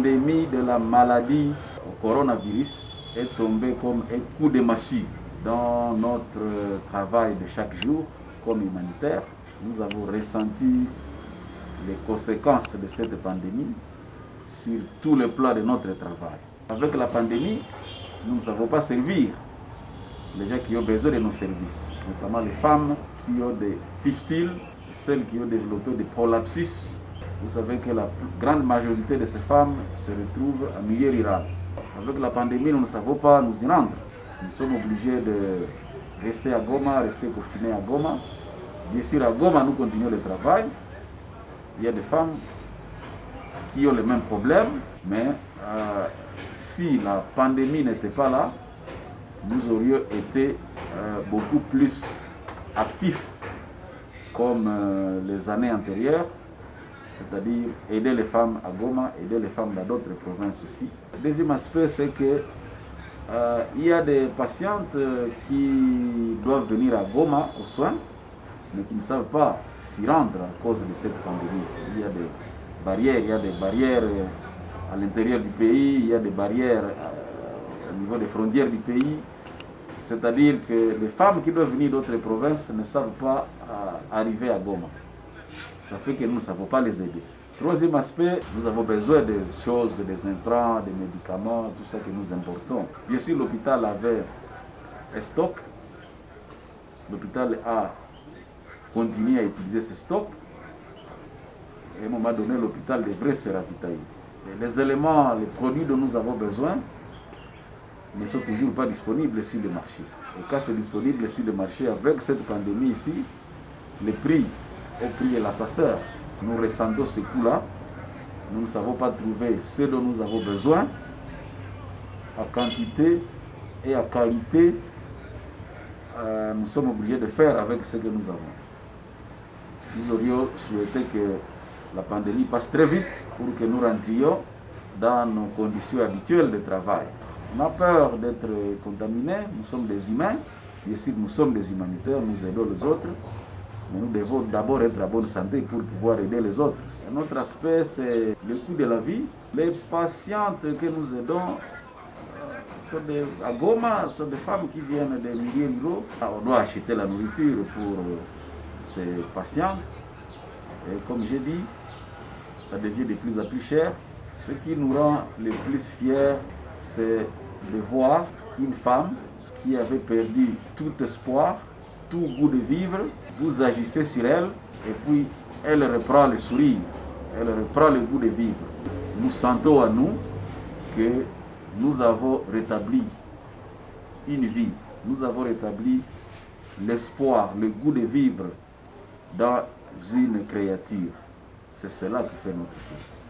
pandémie de la maladie au coronavirus est tombée comme un coup de massue dans notre travail de chaque jour comme humanitaire. Nous avons ressenti les conséquences de cette pandémie sur tout le plan de notre travail. Avec la pandémie, nous ne savons pas servir les gens qui ont besoin de nos services, notamment les femmes qui ont des fistules, celles qui ont développé des prolapsus. Vous savez que la grande majorité de ces femmes se retrouvent en milieu rural. Avec la pandémie, nous ne savons pas nous y rendre. Nous sommes obligés de rester à Goma, rester confinés à Goma. Bien sûr, à Goma, nous continuons le travail. Il y a des femmes qui ont les mêmes problèmes, mais si la pandémie n'était pas là, nous aurions été beaucoup plus actifs comme les années antérieures, c'est-à-dire aider les femmes à Goma, aider les femmes dans d'autres provinces aussi. Le deuxième aspect, c'est que il y a des patientes qui doivent venir à Goma aux soins, mais qui ne savent pas s'y rendre à cause de cette pandémie. Il y a des barrières à l'intérieur du pays, il y a des barrières au niveau des frontières du pays. C'est-à-dire que les femmes qui doivent venir d'autres provinces ne savent pas arriver à Goma. Ça fait que nous ne savons pas les aider. Troisième aspect, nous avons besoin des choses, des intrants, des médicaments, tout ça que nous importons. Bien sûr, l'hôpital avait un stock. L'hôpital a continué à utiliser ce stock. Et à un moment donné, l'hôpital devrait se ravitailler. Les éléments, les produits dont nous avons besoin ne sont toujours pas disponibles sur le marché. Et quand c'est disponible sur le marché, avec cette pandémie ici, les prix au prix de l'assassin, nous ressentons ce coût-là. Nous ne savons pas trouver ce dont nous avons besoin à quantité et à qualité. Nous sommes obligés de faire avec ce que nous avons. Nous aurions souhaité que la pandémie passe très vite pour que nous rentrions dans nos conditions habituelles de travail. On a peur d'être contaminés, nous sommes des humains, bien sûr nous sommes des humanitaires, nous aidons les autres, mais nous devons d'abord être en bonne santé pour pouvoir aider les autres. Un autre aspect, c'est le coût de la vie. Les patientes que nous aidons à Goma sont des femmes qui viennent des milieux ruraux. On doit acheter la nourriture pour ces patientes. Et comme j'ai dit, ça devient de plus en plus cher. Ce qui nous rend le plus fiers, c'est de voir une femme qui avait perdu tout espoir, tout goût de vivre. Vous agissez sur elle et puis elle reprend le sourire, elle reprend le goût de vivre. Nous sentons à nous que nous avons rétabli une vie, nous avons rétabli l'espoir, le goût de vivre dans une créature. C'est cela qui fait notre fête.